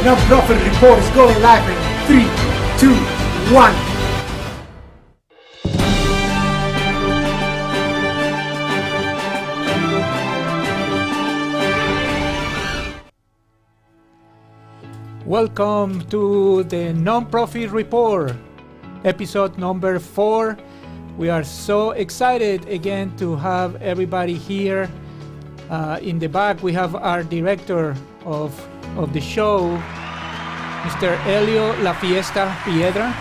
Non-Profit Report is going live in 3, 2, 1. Welcome to the Non-Profit Report, episode number 4. We are so excited again to have everybody here. In the back, we have our director of the show, Mr. Elio La Fiesta Piedra.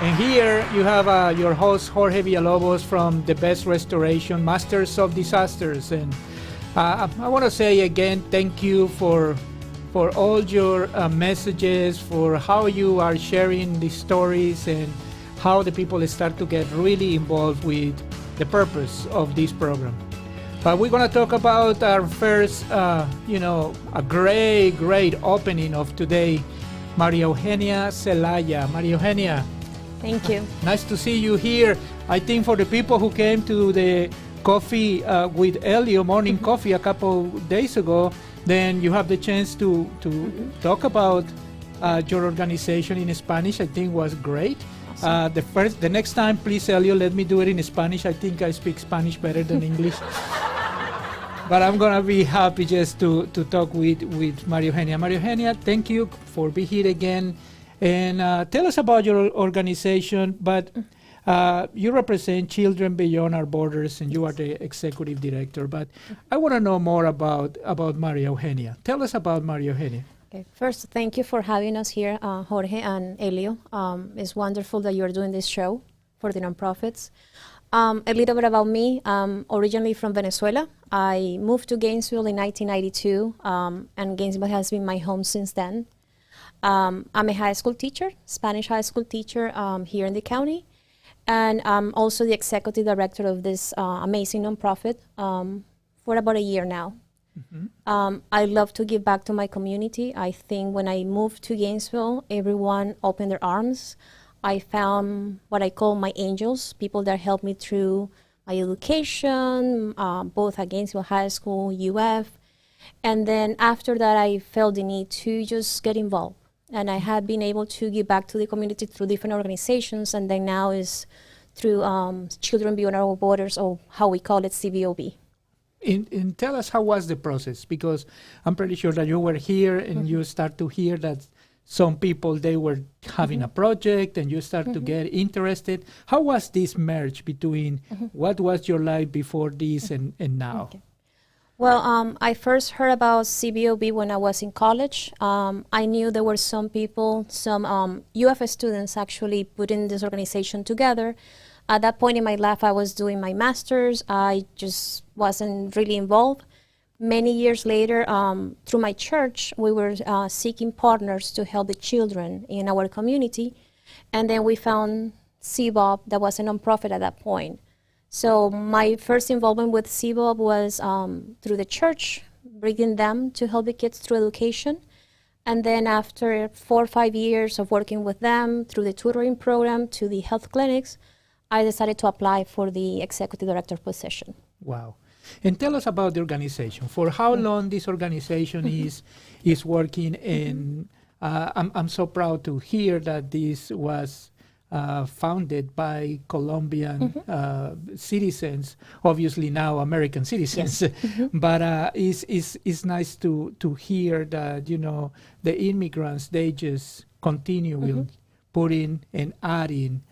And here you have your host, Jorge Villalobos from The Best Restoration, Masters of Disasters. And I want to say again, thank you for all your messages, for how you are sharing the stories and how the people start to get really involved with the purpose of this program. But we're going to talk about our first, a great opening of today, Maria Eugenia Celaya. Maria Eugenia. Thank you. Nice to see you here. I think for the people who came to the coffee with Elio, morning coffee a couple days ago, then you have the chance to talk about your organization in Spanish. I think was great. Awesome. The next time, please, Elio, let me do it in Spanish. I think I speak Spanish better than English. But I'm going to be happy just to talk with Maria Eugenia. Maria Eugenia, thank you for being here again. And tell us about your organization. But you represent Children Beyond Our Borders, and you are the executive director. But I want to know more about Maria Eugenia. Tell us about Maria Eugenia. Okay. First, thank you for having us here, Jorge and Elio. It's wonderful that you're doing this show for the nonprofits. A little bit about me. I'm originally from Venezuela. I moved to Gainesville in 1992, and Gainesville has been my home since then. I'm a high school teacher, Spanish high school teacher here in the county, and I'm also the executive director of this amazing nonprofit for about a year now. Mm-hmm. I love to give back to my community. I think when I moved to Gainesville, everyone opened their arms. I found what I call my angels, people that helped me through my education, both at Gainesville High School, UF. And then after that, I felt the need to just get involved. And I have been able to give back to the community through different organizations, and then now is through Children Beyond Our Borders, or how we call it, CBOB. And tell us, how was the process? Because I'm pretty sure that you were here and you start to hear that some people, they were having a project and you start to get interested. How was this merge between what was your life before this and now? Okay. Well, I first heard about CBOB when I was in college. I knew there were some people, some UF students actually putting this organization together. At that point in my life, I was doing my master's. I just wasn't really involved. Many years later, through my church, we were seeking partners to help the children in our community. And then we found CBOB, that was a nonprofit at that point. So my first involvement with CBOB was through the church, bringing them to help the kids through education. And then after 4 or 5 years of working with them through the tutoring program to the health clinics, I decided to apply for the executive director position. Wow. And tell us about the organization. For how long this organization is working, and I'm so proud to hear that this was founded by Colombian citizens, obviously now American citizens. Yes. But it's nice to hear that, the immigrants, they just continue putting and adding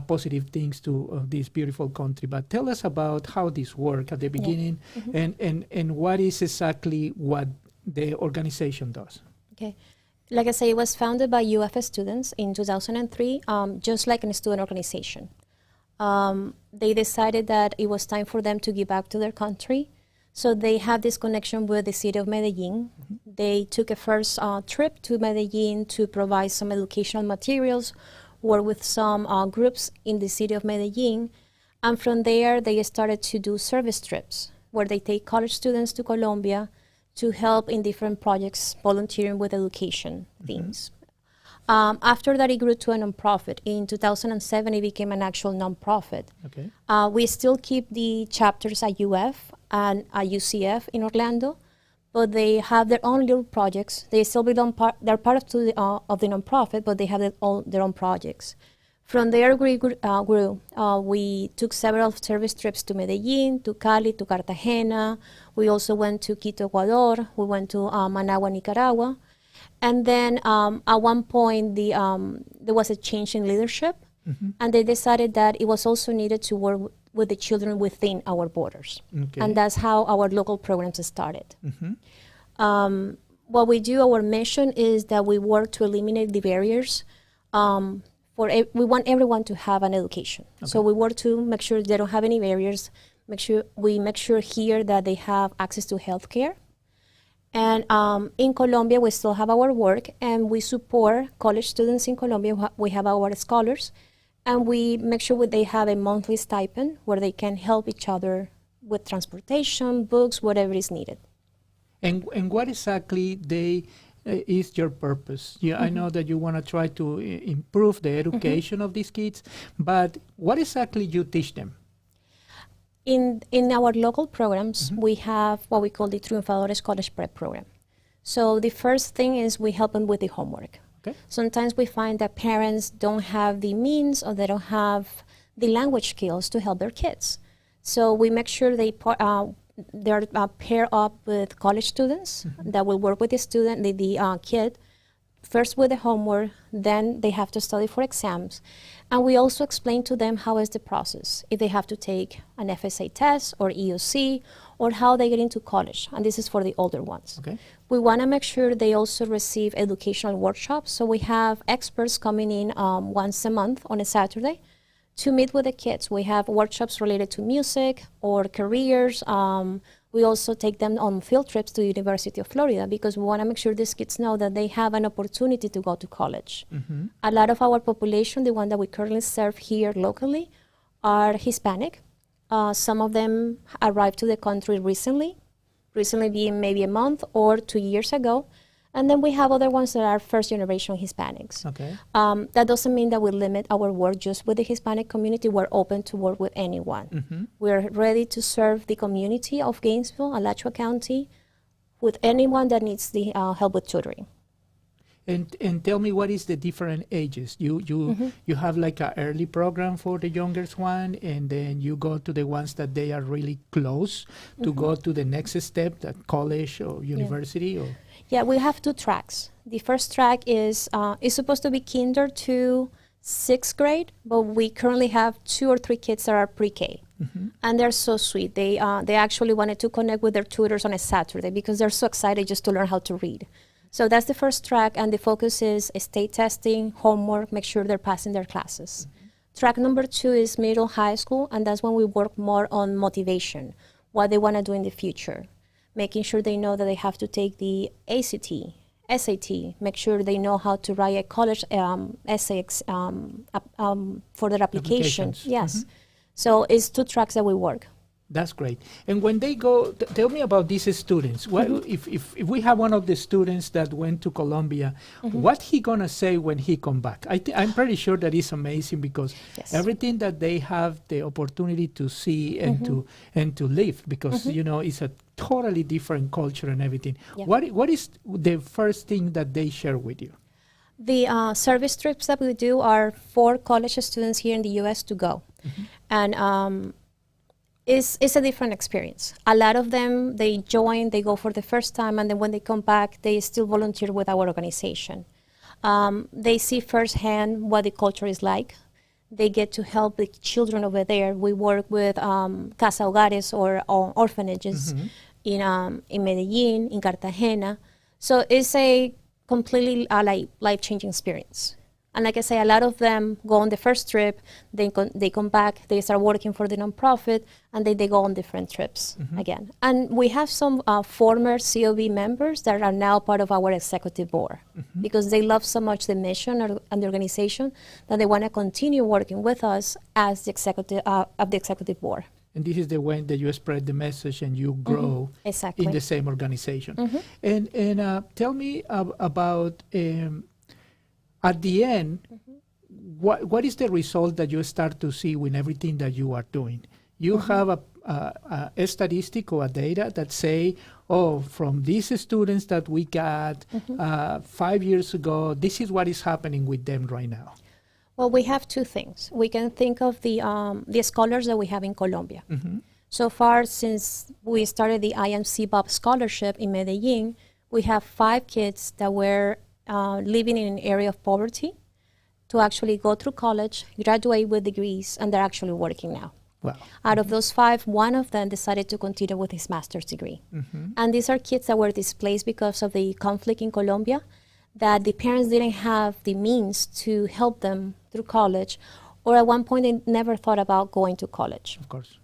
positive things to this beautiful country. But tell us about how this worked at the beginning and what is exactly what the organization does. Okay. Like I say, it was founded by UF students in 2003, just like a student organization. They decided that it was time for them to give back to their country. So they had this connection with the city of Medellin. They took a first trip to Medellin to provide some educational materials, work with some groups in the city of Medellin. And from there, they started to do service trips where they take college students to Colombia to help in different projects, volunteering with education themes. After that, it grew to a nonprofit. In 2007, it became an actual nonprofit. Okay. We still keep the chapters at UF and at UCF in Orlando, but they have their own little projects. They still belong they're part of the nonprofit, but they have their own projects. From there we grew. We took several service trips to Medellin, to Cali, to Cartagena. We also went to Quito, Ecuador. We went to Managua, Nicaragua. And then at one point, there was a change in leadership, and they decided that it was also needed to work with the children within our borders. Okay. And that's how our local programs started. What we do, our mission is that we work to eliminate the barriers. We want everyone to have an education. Okay. So we work to make sure they don't have any barriers. We make sure here that they have access to healthcare. And in Colombia, we still have our work, and we support college students in Colombia. We have our scholars, and we make sure they have a monthly stipend where they can help each other with transportation, books, whatever is needed. And what exactly is your purpose? I know that you want to try to improve the education of these kids, but what exactly you teach them? In our local programs, we have what we call the Triunfadores College Prep program. So the first thing is we help them with the homework. Okay. Sometimes we find that parents don't have the means, or they don't have the language skills to help their kids. So we make sure they're paired up with college students that will work with the kid, first with the homework, then they have to study for exams. And we also explain to them how is the process, if they have to take an FSA test or EOC, or how they get into college. And this is for the older ones. Okay. We want to make sure they also receive educational workshops. So we have experts coming in once a month on a Saturday to meet with the kids. We have workshops related to music or careers. We also take them on field trips to the University of Florida, because we want to make sure these kids know that they have an opportunity to go to college. A lot of our population, the one that we currently serve here locally, are Hispanic. Some of them arrived to the country recently being maybe a month or 2 years ago. And then we have other ones that are first-generation Hispanics. Okay. That doesn't mean that we limit our work just with the Hispanic community. We're open to work with anyone. We're ready to serve the community of Gainesville, Alachua County, with anyone that needs the help with tutoring. And tell me, what is the different ages? You have like an early program for the youngest one, and then you go to the ones that they are really close to go to the next step, that college or university, or... Yeah, we have 2 tracks. The first track is supposed to be kinder to 6th grade, but we currently have 2 or 3 kids that are pre-K. And they're so sweet. They actually wanted to connect with their tutors on a Saturday because they're so excited just to learn how to read. So that's the first track, and the focus is state testing, homework, make sure they're passing their classes. Track number 2 is middle high school, and that's when we work more on motivation, what they want to do in the future. Making sure they know that they have to take the ACT, SAT, make sure they know how to write a college essay for their application. Yes. So it's 2 tracks that we work. That's great. And when they go, tell me about these students. What, if we have one of the students that went to Colombia, what he gonna say when he come back? I'm pretty sure that is amazing, because everything that they have the opportunity to see and to live, because it's a totally different culture and everything. What is the first thing that they share with you? The service trips that we do are for college students here in the U.S. to go, and it's a different experience. A lot of them, they join, they go for the first time, and then when they come back, they still volunteer with our organization. They see firsthand what the culture is like. They get to help the children over there. We work with Casa Hogares or orphanages in Medellin, in Cartagena. So it's a completely life-changing experience. And like I say, a lot of them go on the first trip, they come back, they start working for the nonprofit, and they go on different trips again. And we have some former COB members that are now part of our executive board, because they love so much the mission and the organization that they want to continue working with us as the executive of the executive board. And this is the way that you spread the message and you grow in the same organization. And tell me about... at the end, what is the result that you start to see with everything that you are doing? You have a statistic or a data that say, oh, from these students that we got 5 years ago, this is what is happening with them right now? Well, we have two things. We can think of the scholars that we have in Colombia. So far, since we started the IMC Bob Scholarship in Medellin, we have 5 kids that were living in an area of poverty to actually go through college, graduate with degrees, and they're actually working now. Wow. Out of those 5, one of them decided to continue with his master's degree. And these are kids that were displaced because of the conflict in Colombia, that the parents didn't have the means to help them through college, or at one point they never thought about going to college. Of course.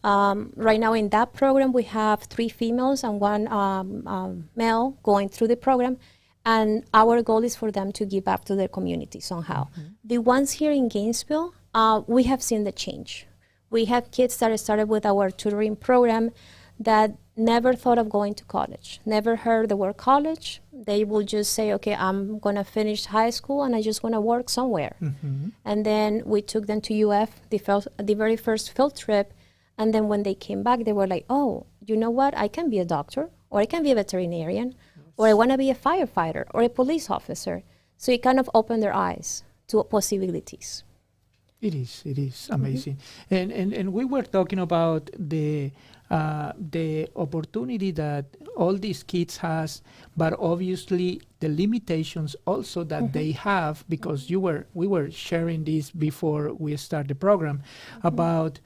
Right now in that program, we have 3 females and 1 male going through the program. And our goal is for them to give back to their community somehow. The ones here in Gainesville, we have seen the change. We have kids that started with our tutoring program that never thought of going to college, never heard the word college. They will just say, okay, I'm going to finish high school and I just want to work somewhere. And then we took them to UF, the very first field trip. And then when they came back, they were like, oh, you know what? I can be a doctor, or I can be a veterinarian, or I want to be a firefighter or a police officer. So it kind of opened their eyes to possibilities. It is amazing. And we were talking about the opportunity that all these kids has, but obviously the limitations also that they have, because we were sharing this before we start the program about,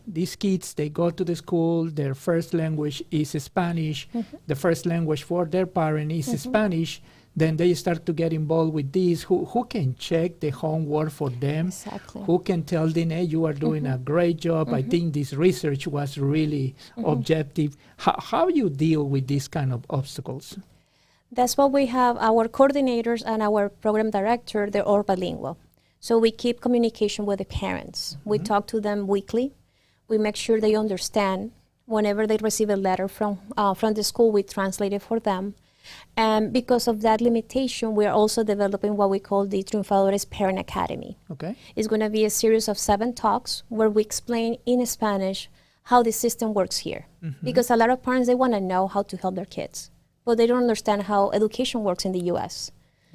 these kids, they go to the school, their first language is Spanish, the first language for their parent is Spanish. Then they start to get involved with this. Who can check the homework for them? Exactly. Who can tell them, hey, you are doing a great job. I think this research was really objective. How you deal with these kind of obstacles? That's what we have. Our coordinators and our program director, they're all bilingual. So we keep communication with the parents. We talk to them weekly. We make sure they understand. Whenever they receive a letter from the school, we translate it for them. And because of that limitation, we are also developing what we call the Triunfadores Parent Academy. Okay. It's going to be a series of 7 talks where we explain in Spanish how the system works here. Because a lot of parents, they want to know how to help their kids, but they don't understand how education works in the U.S.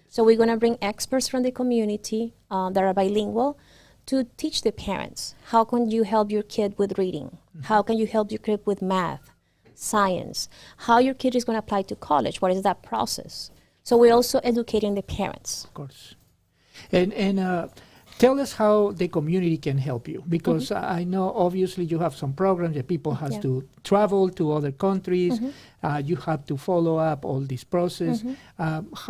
So we're going to bring experts from the community that are bilingual to teach the parents, how can you help your kid with reading? How can you help your kid with math? Science, how your kid is going to apply to college, what is that process? So we're also educating the parents. Of course. And tell us how the community can help you, because I know obviously you have some programs that people have to travel to other countries. You have to follow up all this process.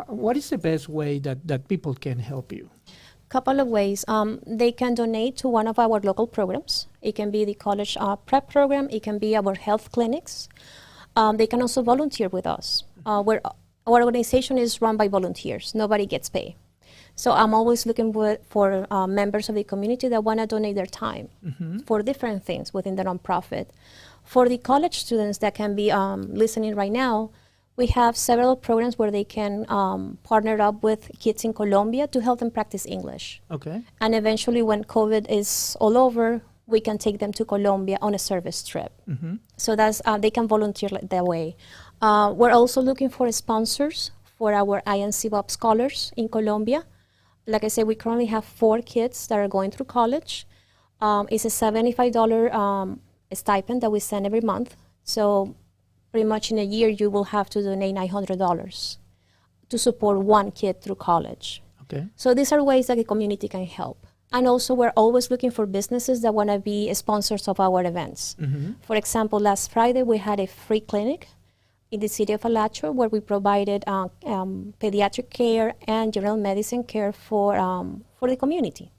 What is the best way that people can help you? Couple of ways. They can donate to one of our local programs. It can be the college prep program. It can be our health clinics. They can also volunteer with us. Our organization is run by volunteers. Nobody gets paid. So I'm always looking for members of the community that want to donate their time for different things within the nonprofit. For the college students that can be listening right now, we have several programs where they can partner up with kids in Colombia to help them practice English. Okay. And eventually, when COVID is all over, we can take them to Colombia on a service trip. So that's they can volunteer that way. We're also looking for sponsors for our INC Bob Scholars in Colombia. Like I said, we currently have 4 kids that are going through college. It's a $75 stipend that we send every month. So pretty much in a year, you will have to donate $900 to support 1 kid through college. Okay. So these are ways that the community can help. And also, we're always looking for businesses that want to be sponsors of our events. For example, last Friday, we had a free clinic in the city of Alachua where we provided pediatric care and general medicine care for the community.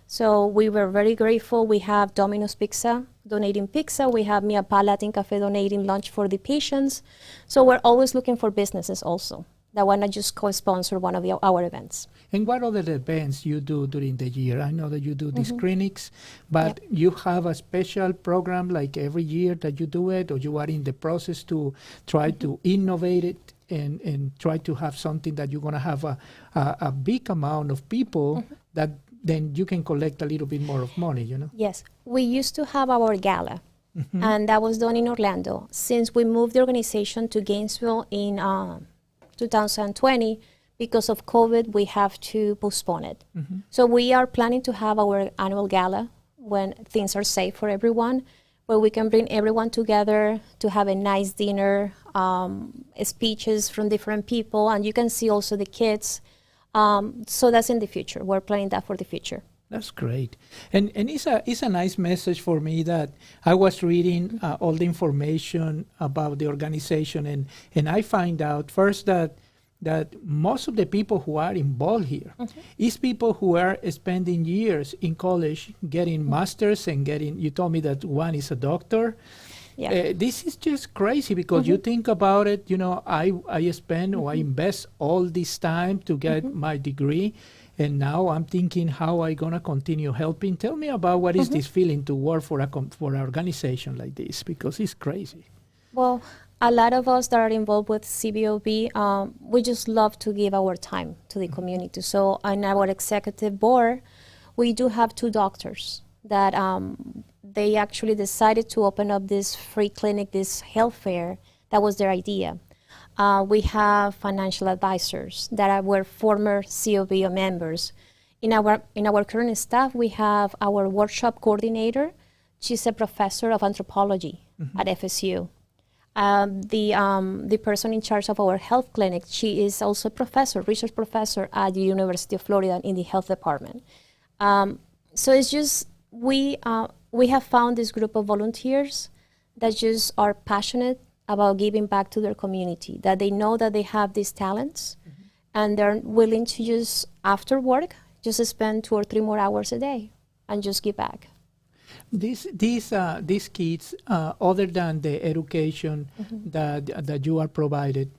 So we were very grateful. We have Domino's Pizza donating pizza. We have Mia Pa Latin Cafe donating lunch for the patients. So we're always looking for businesses also that want to just co-sponsor one of our events. And what other events you do during the year? I know that you do these clinics, but you have a special program like every year that you do it, or you are in the process to try to innovate it and try to have something that you're going to have a big amount of people that then you can collect a little bit more of money, you know? Yes. We used to have our gala and that was done in Orlando. Since we moved the organization to Gainesville in 2020, because of COVID, we have to postpone it. So we are planning to have our annual gala when things are safe for everyone, where we can bring everyone together to have a nice dinner, speeches from different people, and you can see also the kids. So that's in the future. We're planning that for the future. That's great, and it's a nice message for me that I was reading all the information about the organization, and I find out first that most of the people who are involved here is people who are spending years in college getting masters and getting. You told me that one is a doctor. Yeah. This is just crazy because you think about it. You know, I spend or I invest all this time to get my degree. And now I'm thinking how I gonna continue helping. Tell me about what is this feeling to work for for an organization like this, because it's crazy. Well, a lot of us that are involved with CBOB, we just love to give our time to the community. So on our executive board, we do have 2 doctors that they actually decided to open up this free clinic, this health fair. That was their idea. We have financial advisors that were former COBO members. In our current staff, we have our workshop coordinator. She's a professor of anthropology at FSU. The person in charge of our health clinic, she is also a professor, research professor at the University of Florida in the health department. So it's just we have found this group of volunteers that just are passionate about giving back to their community, that they know that they have these talents and they're willing to just, after work, just spend 2 or 3 more hours a day and just give back. These kids, other than the education that you are provided,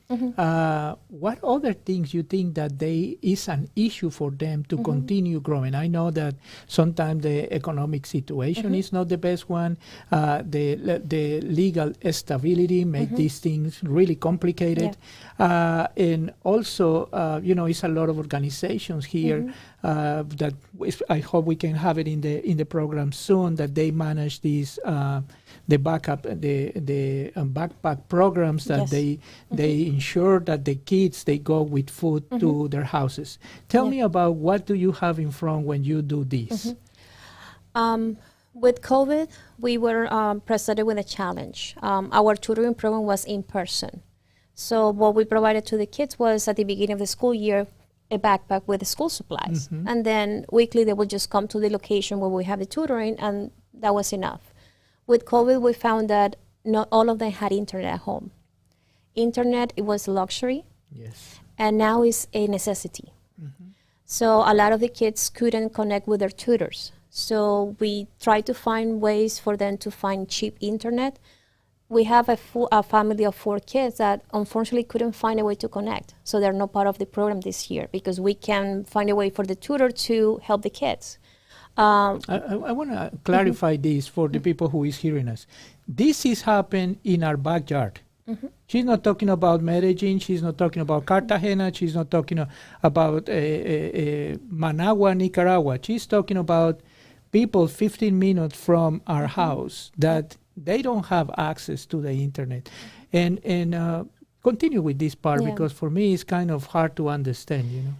what other things you think that is an issue for them to continue growing? I know that sometimes the economic situation is not the best one. The legal stability make these things really complicated, and also it's a lot of organizations here that I hope we can have it in the program soon, that they manage these the backpack programs that they ensure that the kids they go with food to their houses. Tell me about what do you have in front when you do this? With COVID, we were presented with a challenge. Our tutoring program was in person. So what we provided to the kids was at the beginning of the school year a backpack with the school supplies. And then weekly they would just come to the location where we have the tutoring, and that was enough. With COVID, we found that not all of them had internet at home. Internet, it was a luxury, and now it's a necessity. So a lot of the kids couldn't connect with their tutors. So we tried to find ways for them to find cheap internet. We have a family of 4 kids that unfortunately couldn't find a way to connect. So they're not part of the program this year because we can find a way for the tutor to help the kids. I want to clarify this for the people who is hearing us. This is happening in our backyard. She's not talking about Medellin. She's not talking about Cartagena. She's not talking about Managua, Nicaragua. She's talking about people 15 minutes from our house that they don't have access to the internet. And continue with this part because for me it's kind of hard to understand,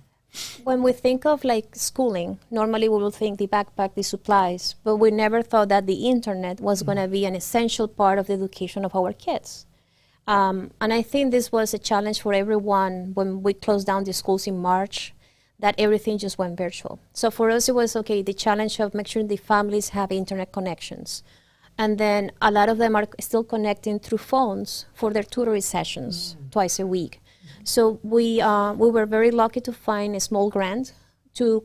When we think of like schooling, normally we will think the backpack, the supplies, but we never thought that the internet was going to be an essential part of the education of our kids. And I think this was a challenge for everyone when we closed down the schools in March, that everything just went virtual. So for us, it was, the challenge of making sure the families have internet connections. And then a lot of them are still connecting through phones for their tutoring sessions twice a week. So we were very lucky to find a small grant to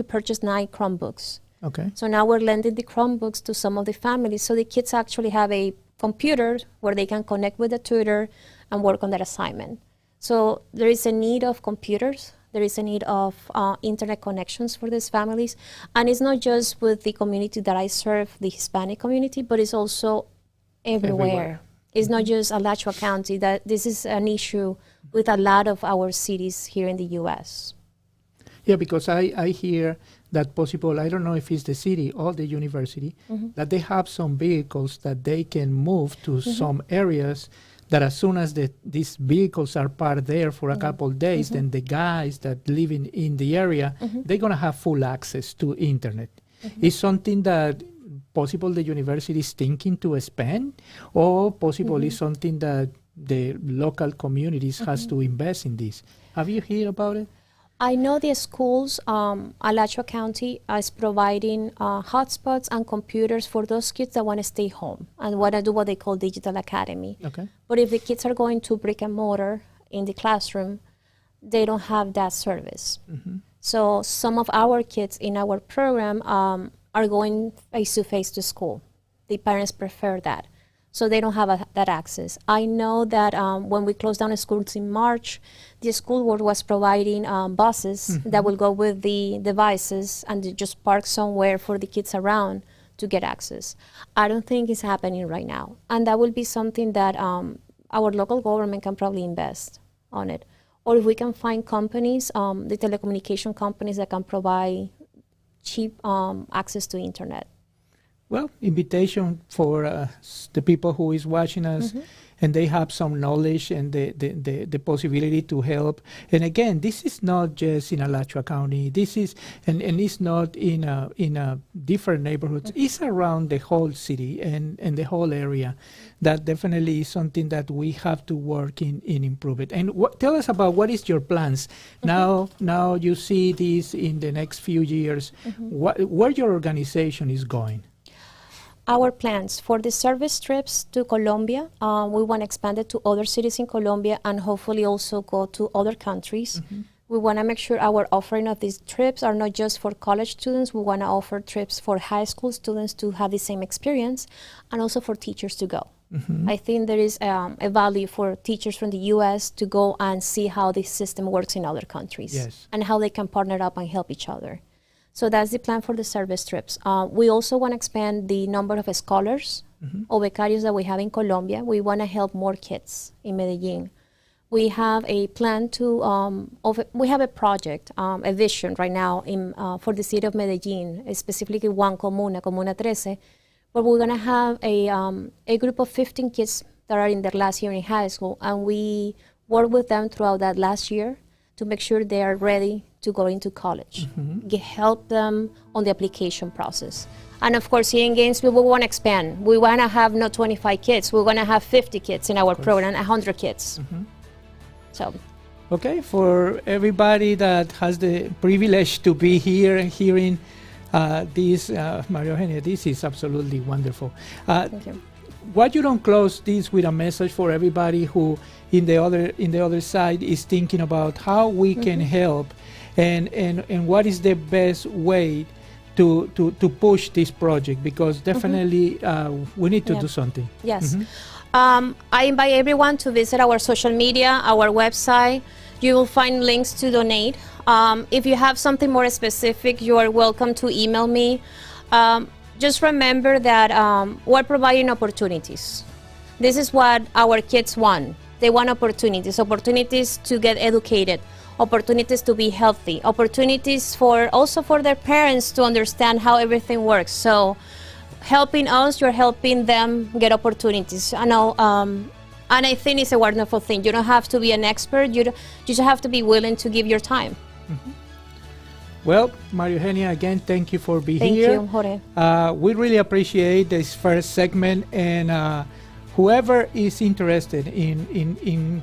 purchase 9 Chromebooks. Okay. So now we're lending the Chromebooks to some of the families, so the kids actually have a computer where they can connect with the tutor and work on that assignment. So there is a need of computers. There is a need of internet connections for these families. And it's not just with the community that I serve, the Hispanic community, but it's also everywhere. It's not just Alachua County. That this is an issue with a lot of our cities here in the U.S. Yeah, because I hear that possible, I don't know if it's the city or the university, that they have some vehicles that they can move to some areas that as soon as these vehicles are parked there for a couple of days, then the guys that live in the area, they're going to have full access to internet. Is something that possible the university is thinking to expand, or possible is something that the local communities has to invest in this? Have you heard about it? I know the schools, Alachua County is providing hotspots and computers for those kids that want to stay home and want to do what they call digital academy. Okay. But if the kids are going to brick and mortar in the classroom, they don't have that service. So some of our kids in our program are going face-to-face to school. The parents prefer that. So they don't have that access. I know that when we closed down the schools in March, the school board was providing buses that will go with the devices and they just park somewhere for the kids around to get access. I don't think it's happening right now. And that will be something that our local government can probably invest on it. Or if we can find companies, the telecommunication companies that can provide cheap access to internet. Well, invitation for the people who is watching us, and they have some knowledge and the possibility to help. And again, this is not just in Alachua County. This is and it's not in different neighborhoods. It's around the whole city and the whole area. That definitely is something that we have to work in improve it. And tell us about what is your plans now. Now you see this in the next few years. Where your organization is going? Our plans for the service trips to Colombia, we want to expand it to other cities in Colombia and hopefully also go to other countries. We want to make sure our offering of these trips are not just for college students. We want to offer trips for high school students to have the same experience and also for teachers to go. I think there is a value for teachers from the U.S. to go and see how this system works in other countries and how they can partner up and help each other. So that's the plan for the service trips. We also want to expand the number of scholars or becarios that we have in Colombia. We want to help more kids in Medellin. We have a plan to, we have a project, a vision right now for the city of Medellin, specifically one comuna, Comuna 13, where we're going to have a group of 15 kids that are in their last year in high school, and we work with them throughout that last year to make sure they are ready to go into college, help them on the application process. And of course, here in Gainesville, we want to expand. We want to have not 25 kids, we want to have 50 kids in our program, 100 kids. So. Okay, for everybody that has the privilege to be here and hearing this, Maria Eugenia, this is absolutely wonderful. Thank you. Why you don't close this with a message for everybody who in the other side is thinking about how we can help and what is the best way to push this project, because definitely we need to do something. Yes. I invite everyone to visit our social media, our website. You will find links to donate. If you have something more specific, you are welcome to email me. Just remember that we're providing opportunities. This is what our kids want. They want opportunities to get educated, opportunities to be healthy, opportunities also for their parents to understand how everything works. So helping us, you're helping them get opportunities. I know, and I think it's a wonderful thing. You don't have to be an expert. You just have to be willing to give your time. Well, Maria Eugenia, again, thank you for being here. Thank you, Jorge. We really appreciate this first segment, and whoever is interested in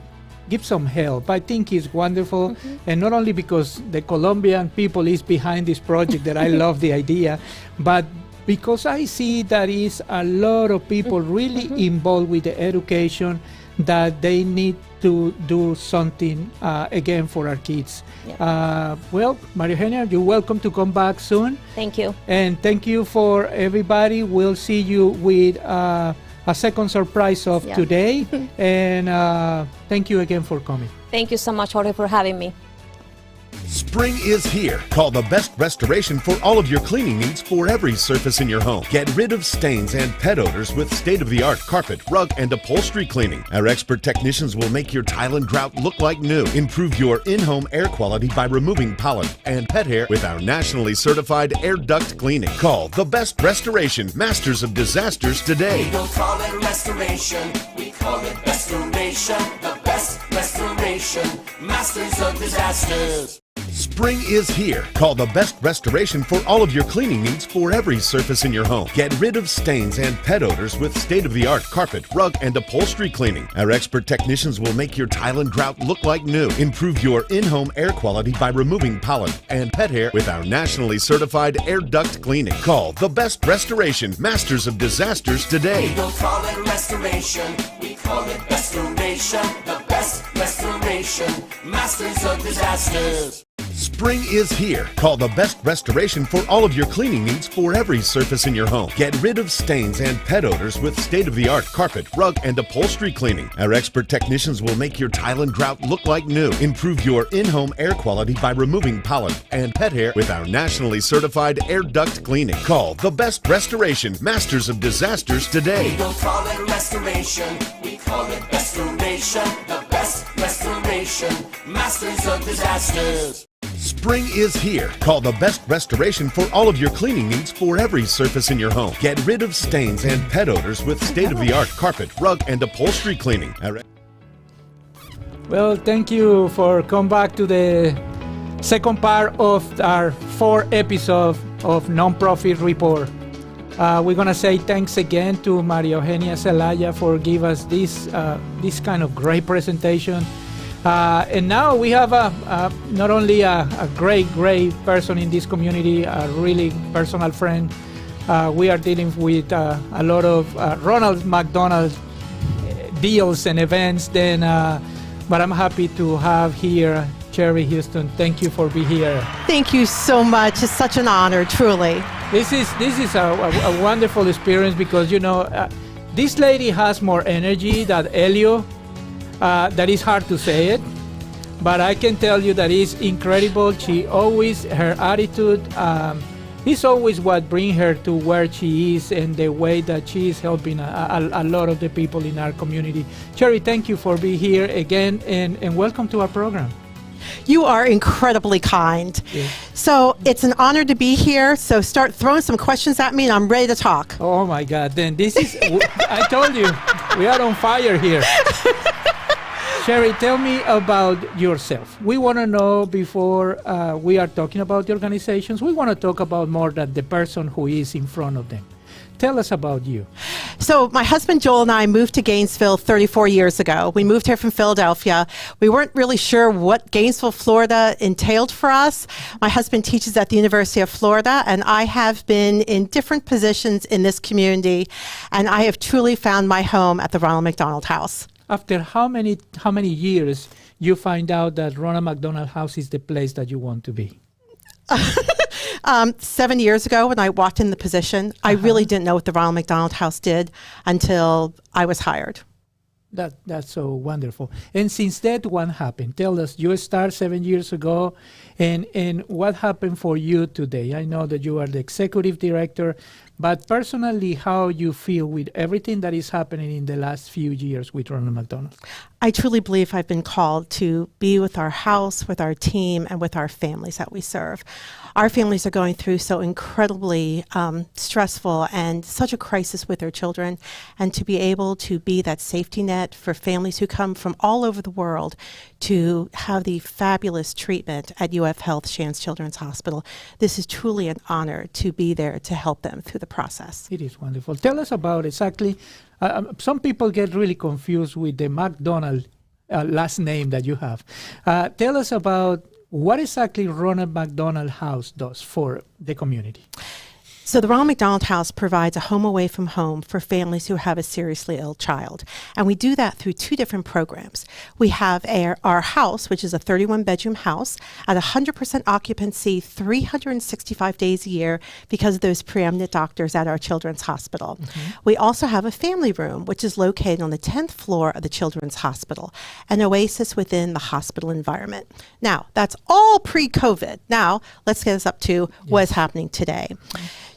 give some help. I think it's wonderful, and not only because the Colombian people is behind this project that I love the idea, but because I see that is a lot of people really involved with the education, that they need to do something again for our kids. Well, Maria Eugenia, you're welcome to come back soon. Thank you. And thank you for everybody. We'll see you with a second surprise of today. And thank you again for coming. Thank you so much, Jorge, for having me. Spring is here. Call the best restoration for all of your cleaning needs for every surface in your home. Get rid of stains and pet odors with state-of-the-art carpet, rug, and upholstery cleaning. Our expert technicians will make your tile and grout look like new. Improve your in-home air quality by removing pollen and pet hair with our nationally certified air duct cleaning. Call the best restoration, masters of disasters today. We don't call it restoration, we call it restoration. The best restoration, masters of disasters. Spring is here. Call the best restoration for all of your cleaning needs for every surface in your home. Get rid of stains and pet odors with state-of-the-art carpet, rug, and upholstery cleaning. Our expert technicians will make your tile and grout look like new. Improve your in-home air quality by removing pollen and pet hair with our nationally certified air duct cleaning. Call the best restoration, masters of disasters today. We don't call it restoration, we call it restoration. The best restoration, masters of disasters. Spring is here. Call the best restoration for all of your cleaning needs for every surface in your home. Get rid of stains and pet odors with state-of-the-art carpet, rug, and upholstery cleaning. Our expert technicians will make your tile and grout look like new. Improve your in-home air quality by removing pollen and pet hair with our nationally certified air duct cleaning. Call the best restoration, masters of disasters today. We don't call it restoration, we call it restoration. The best restoration, masters of disasters. Spring is here. Call the best restoration for all of your cleaning needs for every surface in your home. Get rid of stains and pet odors with state-of-the-art carpet, rug, and upholstery cleaning. Well, thank you for coming back to the second part of our 4th episode of Nonprofit Report. We're going to say thanks again to Maria Eugenia Zelaya for giving us this kind of great presentation. And now we have not only a great person in this community, a really personal friend. We are dealing with a lot of Ronald McDonald deals and events. But I'm happy to have here Cherry Houston. Thank you for being here. Thank you so much. It's such an honor, truly. This is a wonderful experience because this lady has more energy than Elio. That is hard to say it, but I can tell you that it's incredible. Her attitude is always what brings her to where she is and the way that she is helping a lot of the people in our community. Cherry, thank you for being here again and welcome to our program. You are incredibly kind. Yeah. So it's an honor to be here. So start throwing some questions at me and I'm ready to talk. Oh my God, then this is, I told you, we are on fire here. Cherry, tell me about yourself. We want to know before we are talking about the organizations, we want to talk about more than the person who is in front of them. Tell us about you. So my husband Joel and I moved to Gainesville 34 years ago. We moved here from Philadelphia. We weren't really sure what Gainesville, Florida entailed for us. My husband teaches at the University of Florida, and I have been in different positions in this community, and I have truly found my home at the Ronald McDonald House. After how many years you find out that Ronald McDonald House is the place that you want to be? 7 years ago when I walked in the position, I really didn't know what the Ronald McDonald House did until I was hired. That's so wonderful. And since that, what happened? Tell us, you started 7 years ago, and what happened for you today? I know that you are the executive director, but personally, how you feel with everything that is happening in the last few years with Ronald McDonald? I truly believe I've been called to be with our house, with our team, and with our families that we serve. Our families are going through so incredibly stressful and such a crisis with their children, and to be able to be that safety net for families who come from all over the world to have the fabulous treatment at UF Health Shands Children's Hospital. This is truly an honor to be there to help them through the process. It is wonderful. Tell us about exactly, some people get really confused with the McDonald last name that you have. Tell us about what exactly Ronald McDonald House does for the community. So the Ronald McDonald House provides a home away from home for families who have a seriously ill child. And we do that through two different programs. We have our house, which is a 31-bedroom house at 100% occupancy, 365 days a year because of those preeminent doctors at our children's hospital. We also have a family room, which is located on the 10th floor of the children's hospital, an oasis within the hospital environment. Now, that's all pre-COVID. Now, let's get us up to what is happening today.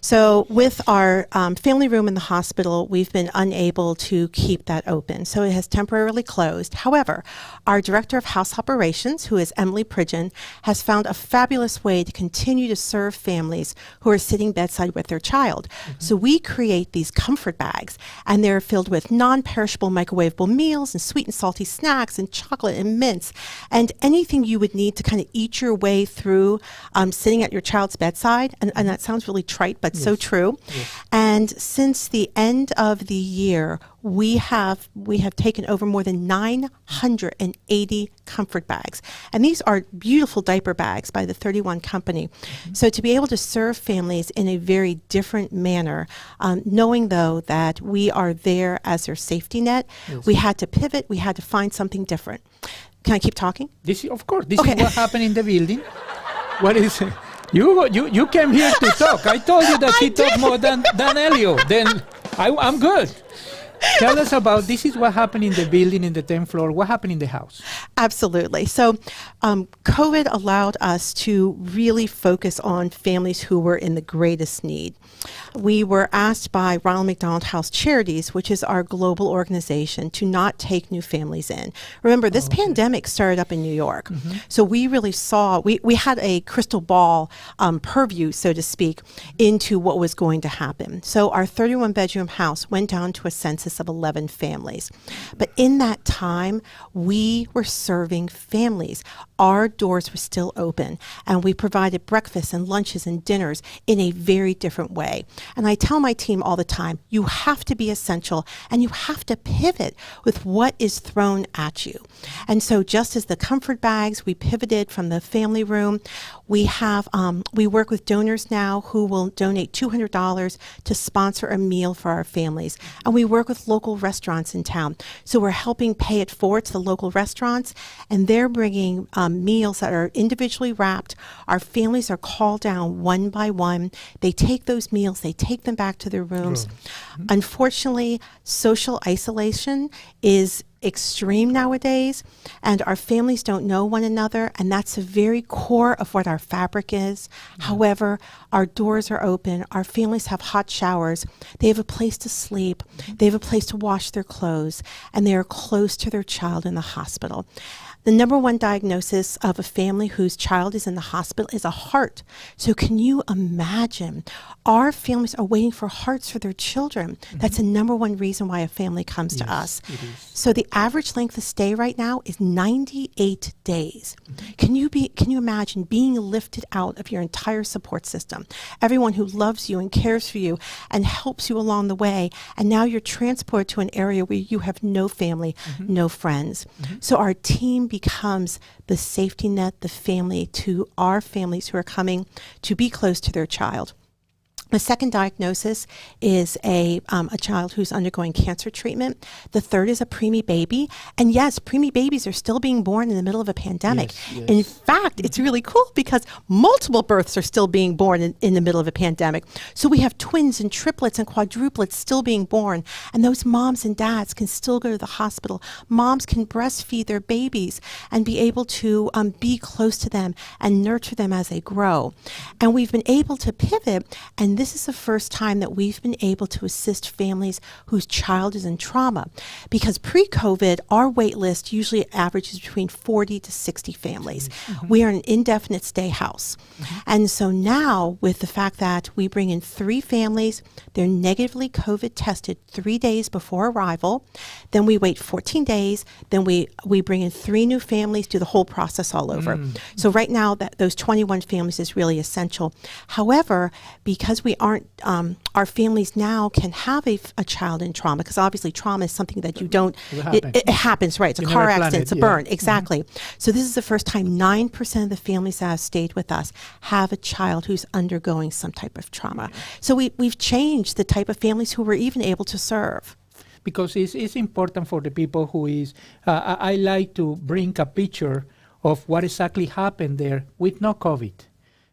So with our family room in the hospital, we've been unable to keep that open. So it has temporarily closed. However, our director of house operations, who is Emily Pridgeon, has found a fabulous way to continue to serve families who are sitting bedside with their child. So we create these comfort bags, and they're filled with non-perishable microwavable meals and sweet and salty snacks and chocolate and mints and anything you would need to kind of eat your way through sitting at your child's bedside. And that sounds really trite, but so true. And since the end of the year, we have taken over more than 980 comfort bags. And these are beautiful diaper bags by the 31 company. So to be able to serve families in a very different manner, knowing though that we are there as their safety net, we had to pivot, we had to find something different. Can I keep talking? Of course, this is what happened in the building. What is it? You came here to talk. I told you that she talked more than Elio. Then I'm good. Tell us about this is what happened in the building in the 10th floor. What happened in the house? Absolutely. So COVID allowed us to really focus on families who were in the greatest need. We were asked by Ronald McDonald House Charities, which is our global organization, to not take new families in. Remember, this pandemic started up in New York. So we really saw, we had a crystal ball purview, so to speak, into what was going to happen. So our 31-bedroom house went down to a census of 11 families. But in that time, we were serving families. Our doors were still open, and we provided breakfasts and lunches and dinners in a very different way. And I tell my team all the time, you have to be essential, and you have to pivot with what is thrown at you. And so just as the comfort bags, we pivoted from the family room. We work with donors now who will donate $200 to sponsor a meal for our families. And we work with local restaurants in town. So we're helping pay it forward to the local restaurants, and they're bringing meals that are individually wrapped. Our families are called down one by one. They take those meals, they take them back to their rooms. Unfortunately, social isolation is extreme nowadays, and our families don't know one another, and that's the very core of what our fabric is. However, our doors are open, our families have hot showers, they have a place to sleep, they have a place to wash their clothes, and they are close to their child in the hospital. The number one diagnosis of a family whose child is in the hospital is a heart. So can you imagine? Our families are waiting for hearts for their children. That's the number one reason why a family comes to us. So the average length of stay right now is 98 days. Can you imagine being lifted out of your entire support system? Everyone who loves you and cares for you and helps you along the way, and now you're transported to an area where you have no family, no friends. So our team becomes the safety net, the family to our families who are coming to be close to their child. The second diagnosis is a child who's undergoing cancer treatment. The third is a preemie baby. And yes, preemie babies are still being born in the middle of a pandemic. In fact, it's really cool because multiple births are still being born in the middle of a pandemic. So we have twins and triplets and quadruplets still being born. And those moms and dads can still go to the hospital. Moms can breastfeed their babies and be able to be close to them and nurture them as they grow. And we've been able to pivot, and this is the first time that we've been able to assist families whose child is in trauma. Because pre-COVID, our wait list usually averages between 40 to 60 families. We are an indefinite stay house. And so now, with the fact that we bring in 3 families, they're negatively COVID tested 3 days before arrival, then we wait 14 days, then we bring in 3 new families, do the whole process all over. So right now, those 21 families is really essential. However, because we aren't, our families now can have a child in trauma, because obviously trauma is something that you don't, it happens, right? It's a You car never plan accident, it, it's a yeah. burn, exactly. So this is the first time 9% of the families that have stayed with us have a child who's undergoing some type of trauma. So we've changed the type of families who we're even able to serve. Because it's important for the people who is, I like to bring a picture of what exactly happened there with no COVID.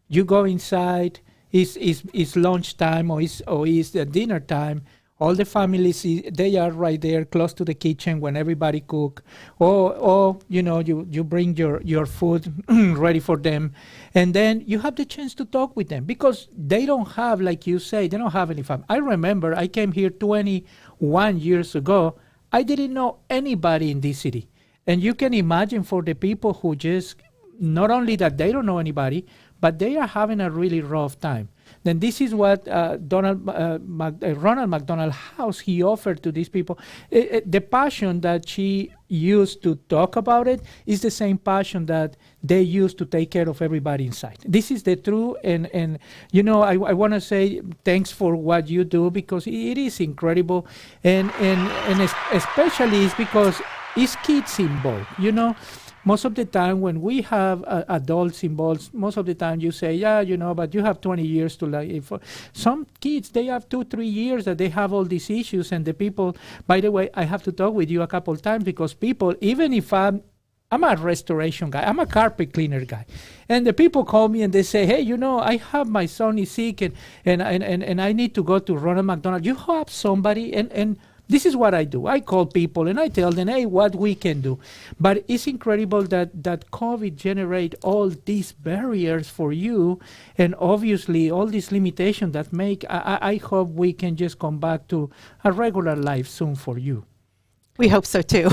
You go inside, it's lunchtime or it's the dinner time. All the families, they are right there close to the kitchen when everybody cook. Or you bring your food ready for them. And then you have the chance to talk with them because they don't have, like you say, they don't have any family. I remember I came here 21 years ago. I didn't know anybody in this city. And you can imagine for the people who just, not only that they don't know anybody, but they are having a really rough time. Then this is what Ronald McDonald House, he offered to these people. The passion that she used to talk about it is the same passion that they used to take care of everybody inside. This is the truth, and I want to say thanks for what you do because it is incredible, and especially it's because it's kids involved, Most of the time when we have adults involved, most of the time you say, but you have 20 years to live. Some kids, they have 2-3 years that they have all these issues, and the people, by the way, I have to talk with you a couple times because people, even if I'm a restoration guy, I'm a carpet cleaner guy, and the people call me and they say, hey, I have my son is sick and I need to go to Ronald McDonald. You have somebody, and this is what I do. I call people and I tell them, hey, what we can do. But it's incredible that COVID generate all these barriers for you, and obviously all these limitations that make, I hope we can just come back to a regular life soon for you. We hope so too.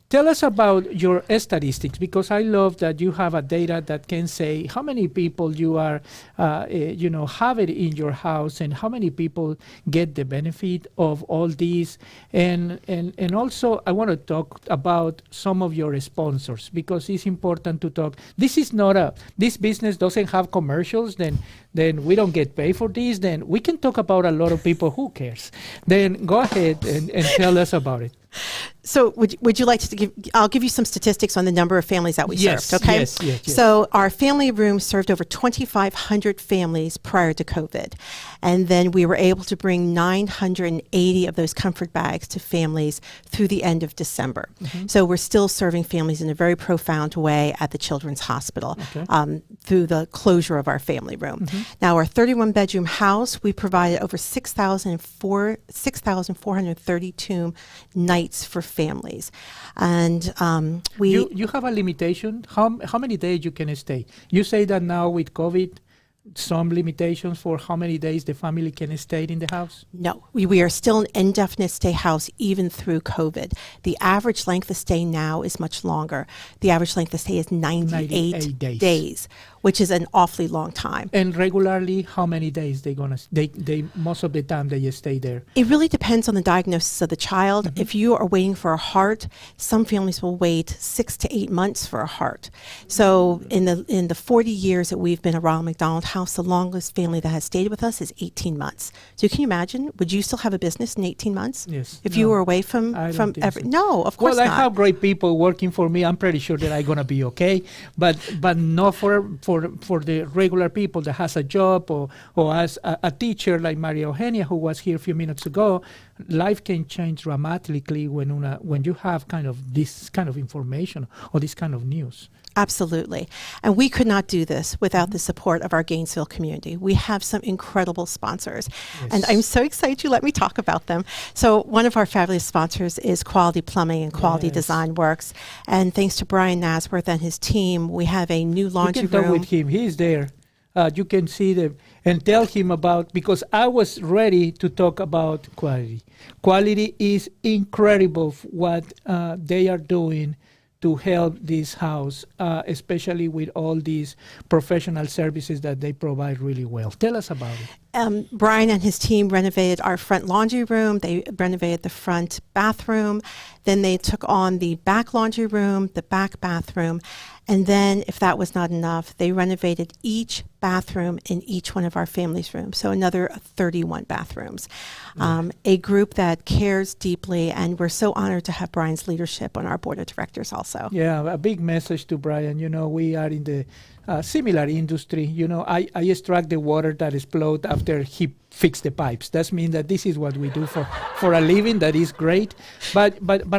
Tell us about your statistics, because I love that you have a data that can say how many people you are, have it in your house, and how many people get the benefit of all these. And also, I want to talk about some of your sponsors, because it's important to talk. This is not this business doesn't have commercials, then we don't get paid for this. Then we can talk about a lot of people. Who cares? Then go ahead and tell us about it. So would you like to give, I'll give you some statistics on the number of families that we served, okay? Yes. So our family room served over 2,500 families prior to COVID. And then we were able to bring 980 of those comfort bags to families through the end of December. Mm-hmm. So we're still serving families in a very profound way at the Children's Hospital through the closure of our family room. Mm-hmm. Now, our 31-bedroom house, we provided over 6,432 nights for families. And you have a limitation. How many days you can stay? You say that now with COVID, some limitations for how many days the family can stay in the house? No, we are still an indefinite stay house even through COVID. The average length of stay now is much longer. The average length of stay is 98 days, which is an awfully long time. And regularly, how many days they most of the time they stay there? It really depends on the diagnosis of the child. Mm-hmm. If you are waiting for a heart, some families will wait 6 to 8 months for a heart. So in the 40 years that we've been at Ronald McDonald House, the longest family that has stayed with us is 18 months. So can you imagine, would you still have a business in 18 months? Yes. If you were away from every, no, of course not. Well, I have great people working for me. I'm pretty sure that I'm going to be okay. But not for the regular people that has a job or as a teacher like Maria Eugenia, who was here a few minutes ago. Life can change dramatically when you have kind of this kind of information or this kind of news. Absolutely. And we could not do this without the support of our Gainesville community. We have some incredible sponsors. Yes. And I'm so excited you let me talk about them. So one of our fabulous sponsors is Quality Plumbing and Quality Design Works. And thanks to Brian Nasworth and his team, we have a new laundry room. You can talk with him. He's there. You can see them and tell him about, because I was ready to talk about quality. Quality is incredible what they are doing to help this house, especially with all these professional services that they provide really well. Tell us about it. Brian and his team renovated our front laundry room. They renovated the front bathroom. Then they took on the back laundry room, the back bathroom. And then, if that was not enough, they renovated each bathroom in each one of our families' rooms, so another 31 bathrooms. A group that cares deeply, and we're so honored to have Brian's leadership on our board of directors also. Yeah, a big message to Brian. You know, we are in the similar industry. You know, I extract the water that explode after he fixed the pipes. That means that this is what we do for a living. That is great. But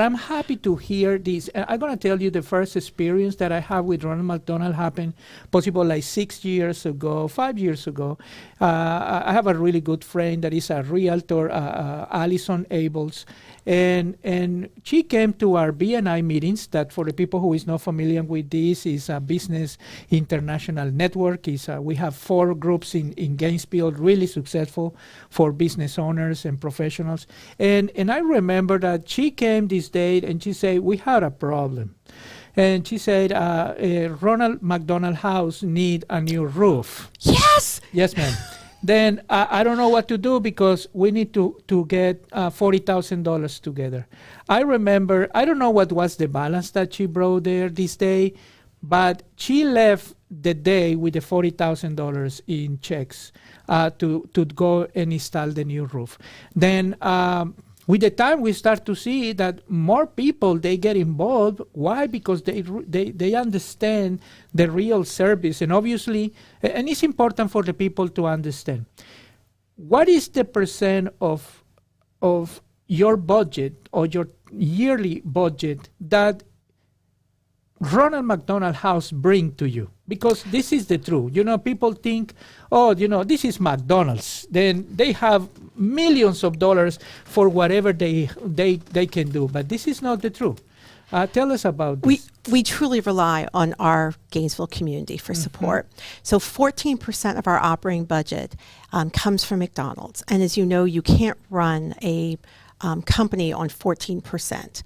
I'm happy to hear this. I'm going to tell you the first experience that I have with Ronald McDonald happened possible like 5 years ago. I have a really good friend that is a realtor, Allison Abels, and she came to our BNI meetings. That, for the people who is not familiar with this, is a business international network. We have 4 groups in Gainesville, really successful for business owners and professionals. And I remember that she came this day and she said, we had a problem. And she said, Ronald McDonald House need a new roof. Yes! Yes, ma'am. Then I don't know what to do because we need to get $40,000 together. I remember, I don't know what was the balance that she brought there this day, but she left the day with the $40,000 in checks to go and install the new roof. Then with the time we start to see that more people, they get involved. Why? Because they understand the real service. And obviously, and it's important for the people to understand, what is the percent of your budget or your yearly budget that Ronald McDonald House bring to you? Because this is the truth. You know, people think, oh, you know, this is McDonald's. Then they have millions of dollars for whatever they can do. But this is not the truth. Tell us about this. We truly rely on our Gainesville community for support. So 14% of our operating budget comes from McDonald's. And as you know, you can't run a company on 14%.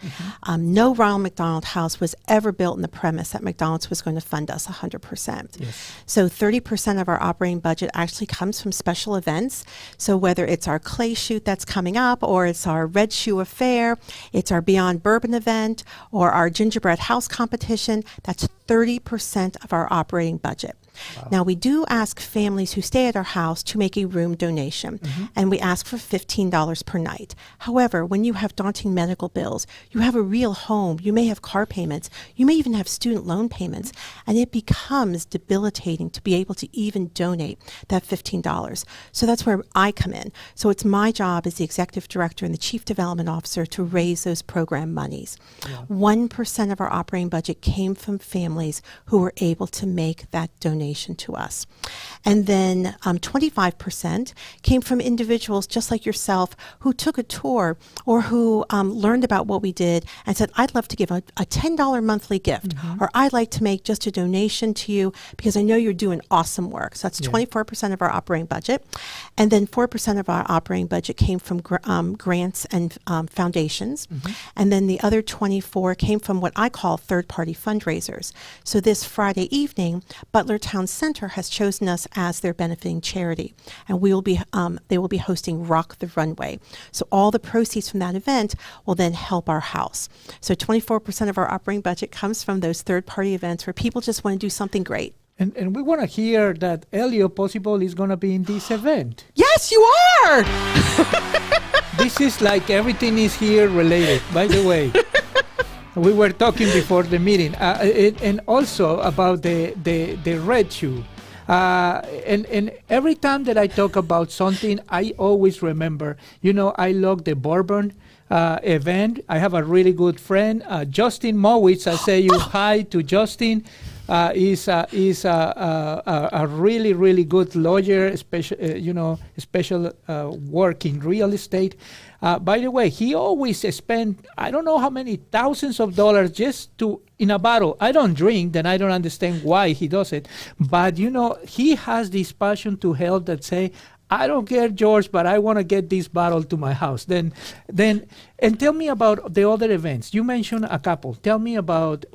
No Ronald McDonald House was ever built in the premise that McDonald's was going to fund us 100%. Yes. So 30% of our operating budget actually comes from special events. So whether it's our clay shoot that's coming up, or it's our Red Shoe Affair, it's our Beyond Bourbon event, or our gingerbread house competition, that's 30% of our operating budget. Wow. Now, we do ask families who stay at our house to make a room donation, and we ask for $15 per night. However, when you have daunting medical bills, you have a real home, you may have car payments, you may even have student loan payments, and it becomes debilitating to be able to even donate that $15. So that's where I come in. So it's my job as the executive director and the chief development officer to raise those program monies. 1% of our operating budget came from families who were able to make that donation to us. And then 25% came from individuals just like yourself who took a tour or who learned about what we did and said, I'd love to give a $10 monthly gift, or I'd like to make just a donation to you because I know you're doing awesome work. So that's 24% of our operating budget. And then 4% of our operating budget came from grants and foundations. And then the other 24 came from what I call third-party fundraisers. So this Friday evening, Butler Town Center has chosen us as their benefiting charity, and they will be hosting Rock the Runway. So all the proceeds from that event will then help our house. So 24% of our operating budget comes from those third-party events where people just want to do something great. And we want to hear that Elio possible is going to be in this event. Yes, you are! This is like everything is here related, by the way. We were talking before the meeting, and also about the Red Shoe. And every time that I talk about something, I always remember, you know, I love the bourbon event. I have a really good friend, Justin Mowitz. I say you hi to Justin. Is a really, really good lawyer, special work in real estate. By the way, he always spent, I don't know how many thousands of dollars just in a bottle. I don't drink, then I don't understand why he does it. But, you know, he has this passion to help that say, I don't care, George, but I want to get this bottle to my house. Then, and tell me about the other events. You mentioned a couple. Tell me about,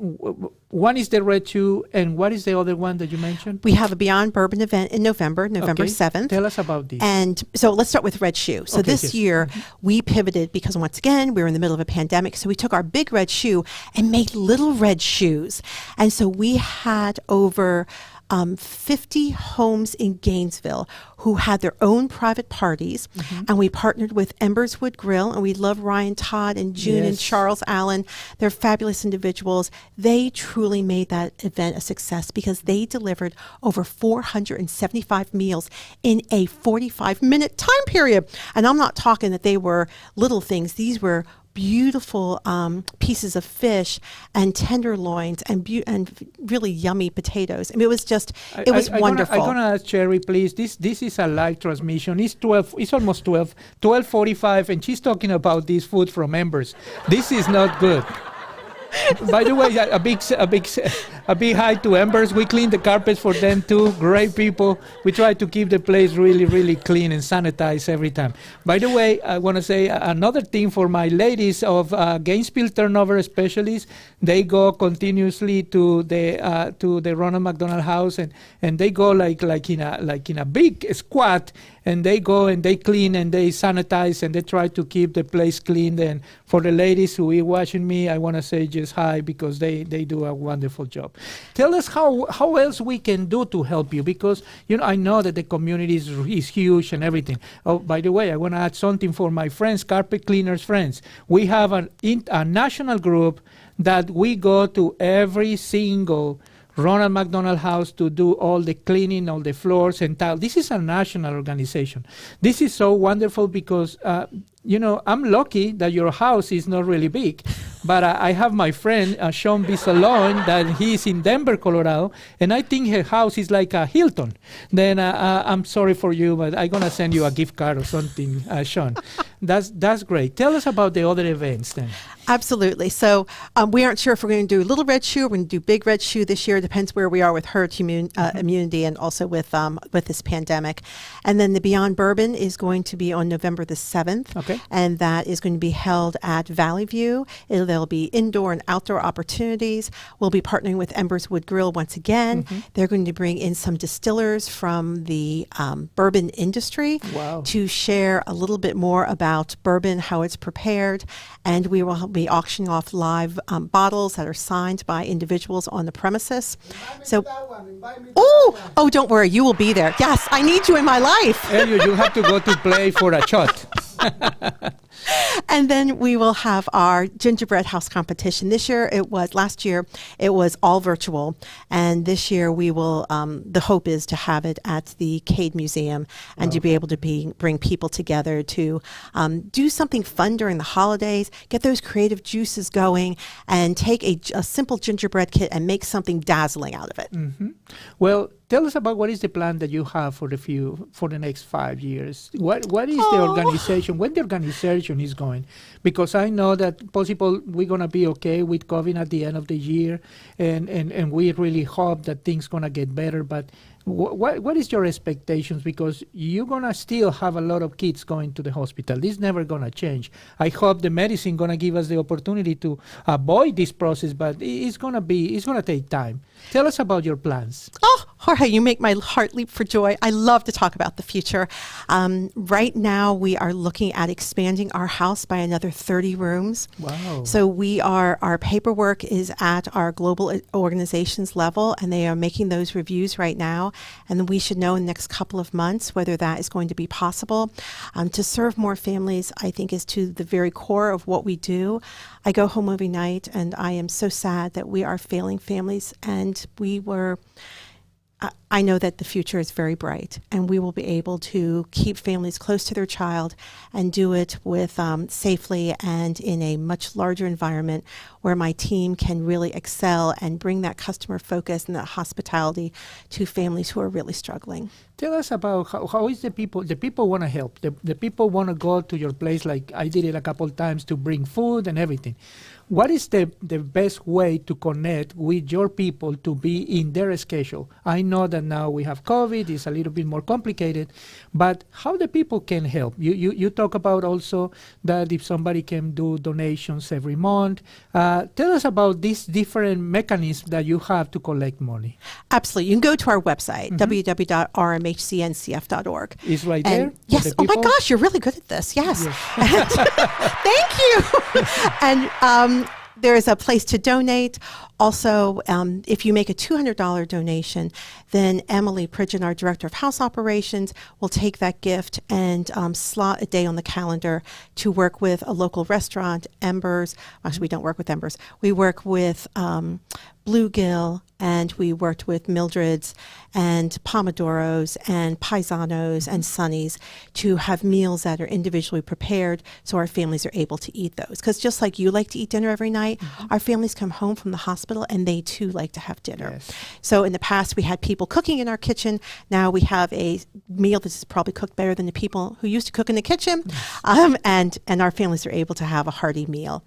one is the Red Shoe, and what is the other one that you mentioned? We have a Beyond Bourbon event in November 7th. Tell us about this. And so let's start with Red Shoe. So this year, we pivoted because once again, we were in the middle of a pandemic. So we took our big red shoe and made little red shoes. And so we had over 50 homes in Gainesville who had their own private parties, and we partnered with Embers Wood Grill, and we love Ryan Todd and June and Yes. Charles Allen. They're fabulous individuals. They truly made that event a success because they delivered over 475 meals in a 45-minute time period. And I'm not talking that they were little things. These were beautiful pieces of fish and tenderloins and really yummy potatoes. I mean, it was just, it was wonderful. I'm gonna ask Cherry, please. This is a live transmission. It's 12. It's almost 12. 12:45, and she's talking about this food from Embers. This is not good. By the way, a big hi to Embers. We clean the carpets for them too. Great people. We try to keep the place really, really clean and sanitized every time. By the way, I want to say another thing for my ladies of Gainesville Turnover Specialists. They go continuously to the Ronald McDonald House, and they go like in a big squad. And they go and they clean and they sanitize and they try to keep the place clean. And for the ladies who are watching me, I want to say just hi because they do a wonderful job. Tell us how else we can do to help you, because I know that the community is huge and everything. Oh, by the way, I want to add something for my friends, carpet cleaners friends. We have a national group that we go to every single Ronald McDonald House to do all the cleaning, all the floors and tile. This is a national organization. This is so wonderful because, I'm lucky that your house is not really big, but I have my friend, Sean Bisalon, that he's in Denver, Colorado, and I think her house is like a Hilton. Then I'm sorry for you, but I'm going to send you a gift card or something, Sean. That's great. Tell us about the other events then. Absolutely. So we aren't sure if we're going to do Little Red Shoe or we're going to do Big Red Shoe this year. It depends where we are with herd immunity and also with this pandemic. And then the Beyond Bourbon is going to be on November the 7th. Okay. And that is going to be held at Valley View. There'll be indoor and outdoor opportunities. We'll be partnering with Embers Wood Grill once again. They're going to bring in some distillers from the bourbon industry to share a little bit more about bourbon, how it's prepared. And we will be auctioning off live bottles that are signed by individuals on the premises. Oh, don't worry, you will be there. Yes, I need you in my life. Elliot, you have to go to play for a shot. And then we will have our gingerbread house competition. Last year, it was all virtual. And this year we will, the hope is to have it at the Cade Museum and to be able to bring people together to do something fun during the holidays, get those creative juices going, and take a simple gingerbread kit and make something dazzling out of it. Well, tell us about what is the plan that you have for the next 5 years. What is the organization? When the organization is going? Because I know that possible we're gonna be okay with COVID at the end of the year, and we really hope that things gonna get better. But what is your expectations? Because you're gonna still have a lot of kids going to the hospital. This is never gonna change. I hope the medicine gonna give us the opportunity to avoid this process, but it's gonna take time. Tell us about your plans. Oh, Jorge, you make my heart leap for joy. I love to talk about the future. Right now, we are looking at expanding our house by another 30 rooms. Wow. So our paperwork is at our global organizations level, and they are making those reviews right now. And then we should know in the next couple of months whether that is going to be possible. To serve more families, I think, is to the very core of what we do. I go home every night, and I am so sad that we are failing families, and I know that the future is very bright, and we will be able to keep families close to their child and do it with safely and in a much larger environment where my team can really excel and bring that customer focus and that hospitality to families who are really struggling. Tell us about how is the people want to help. The people want to go to your place, like I did it a couple times, to bring food and everything. What is the best way to connect with your people to be in their schedule? I know that now we have COVID, it's a little bit more complicated, but how the people can help? You talk about also that if somebody can do donations every month. Tell us about these different mechanisms that you have to collect money. Absolutely. You can go to our website, www.rmhcncf.org. It's right there? Yes. Oh my gosh, you're really good at this. Yes. Thank you. And there is a place to donate. Also, if you make a $200 donation, then Emily Pridgeon, our Director of House Operations, will take that gift and slot a day on the calendar to work with a local restaurant, Embers. Actually, we don't work with Embers. We work with Bluegill, and we worked with Mildred's and Pomodoros and Paisanos and Sunny's to have meals that are individually prepared so our families are able to eat those. Because just like you like to eat dinner every night, our families come home from the hospital and they too like to have dinner. Yes. So in the past we had people cooking in our kitchen. Now we have a meal that is probably cooked better than the people who used to cook in the kitchen. And our families are able to have a hearty meal.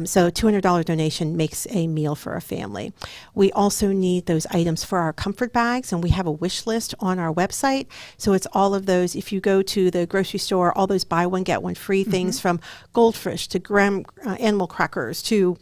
So $200 donation makes a meal for a family. We also need those items for our comfort bags, and we have a wish list on our website. So it's all of those. If you go to the grocery store, all those buy one, get one free things, from goldfish to graham animal crackers to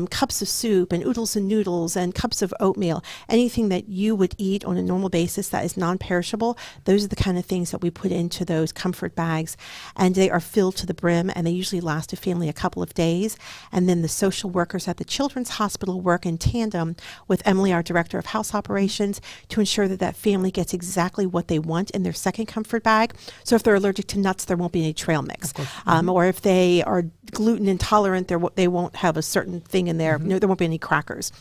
cups of soup and oodles and noodles and cups of oatmeal, anything that you would eat on a normal basis that is non-perishable, those are the kind of things that we put into those comfort bags, and they are filled to the brim, and they usually last a family a couple of days. And then the social workers at the Children's Hospital work in tandem with Emily, our Director of House Operations, to ensure that that family gets exactly what they want in their second comfort bag. So if they're allergic to nuts, there won't be any trail mix. Or if they are gluten intolerant, they won't have a certain thing in there. No, there won't be any crackers.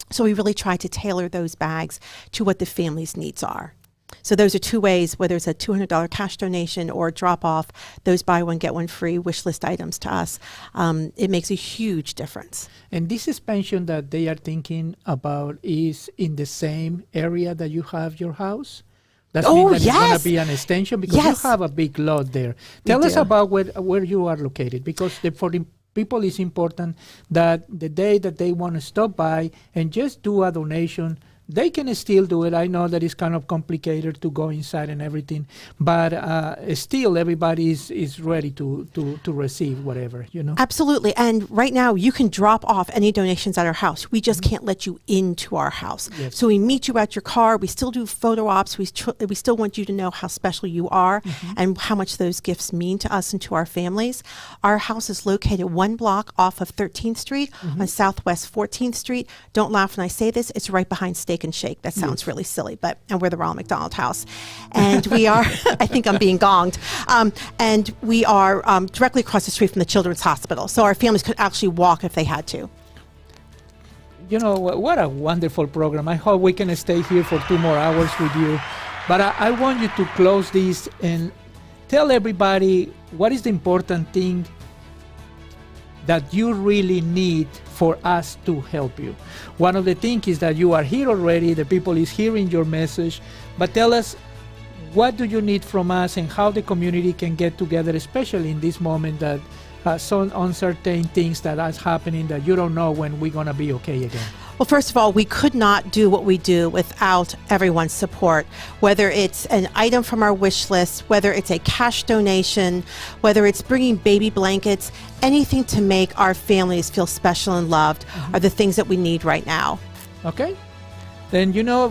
So we really try to tailor those bags to what the family's needs are. So those are two ways, whether it's a $200 cash donation or drop off those buy one, get one free wish list items to us. It makes a huge difference. And this expansion that they are thinking about is in the same area that you have your house? Does it mean that it's going to be an extension? Because you have a big lot there. Tell us about where you are located, because for the people it's important that the day that they want to stop by and just do a donation, they can still do it. I know that it's kind of complicated to go inside and everything, but still everybody is ready to receive whatever, you know? Absolutely. And right now you can drop off any donations at our house. We just can't let you into our house. Yes. So we meet you at your car. We still do photo ops. We still want you to know how special you are and how much those gifts mean to us and to our families. Our house is located 1 block off of 13th Street on Southwest 14th Street. Don't laugh when I say this. It's right behind Steak and Shake. That sounds really silly, and we're the Ronald McDonald House. And we are, I think I'm being gonged, and we are directly across the street from the Children's Hospital. So our families could actually walk if they had to. You know, what a wonderful program. I hope we can stay here for 2 more hours with you. But I want you to close this and tell everybody what is the important thing that you really need for us to help you. One of the things is that you are here already, the people is hearing your message, but tell us, what do you need from us and how the community can get together, especially in this moment that some uncertain things that are happening that you don't know when we're going to be okay again. Well, first of all, we could not do what we do without everyone's support, whether it's an item from our wish list, whether it's a cash donation, whether it's bringing baby blankets, anything to make our families feel special and loved are the things that we need right now. Okay. Then, you know,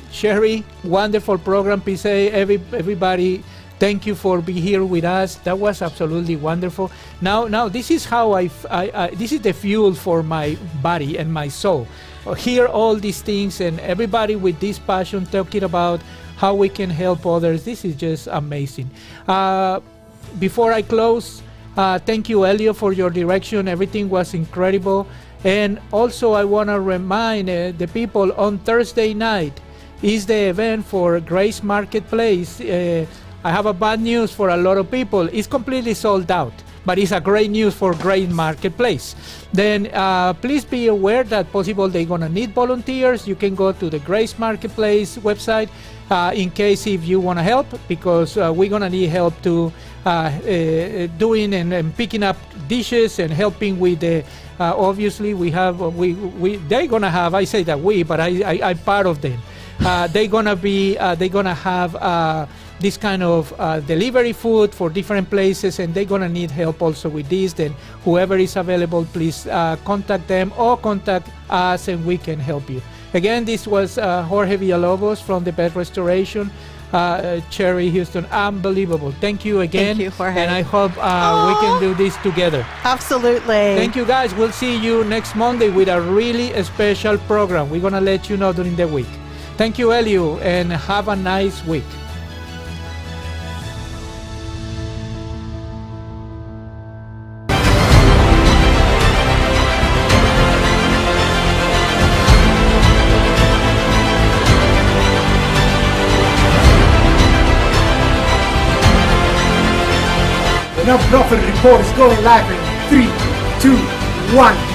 Sherry, wonderful program, PSA, everybody. Thank you for being here with us. That was absolutely wonderful. Now, this is how this is the fuel for my body and my soul. Hear all these things and everybody with this passion talking about how we can help others. This is just amazing. Before I close, thank you, Elio, for your direction. Everything was incredible. And also, I want to remind the people on Thursday night is the event for Grace Marketplace. I have a bad news for a lot of people. It's completely sold out, but it's a great news for Grace Marketplace. Then please be aware that possible they're gonna need volunteers. You can go to the Grace Marketplace website in case if you wanna help, because we're gonna need help to doing and picking up dishes and helping with the obviously we have they're gonna have, I say that we, but I'm part of them. They're gonna have this kind of delivery food for different places, and they're gonna need help also with this. Then whoever is available, please contact them or contact us and we can help you. Again, this was Jorge Villalobos from the Bed Restoration. Cherry Houston. Unbelievable. Thank you again. Thank you, Jorge. And I hope we can do this together. Absolutely. Thank you, guys. We'll see you next Monday with a really special program. We're going to let you know during the week. Thank you, Elio, and have a nice week. The Non-Profit Report is going live in 3, 2, 1.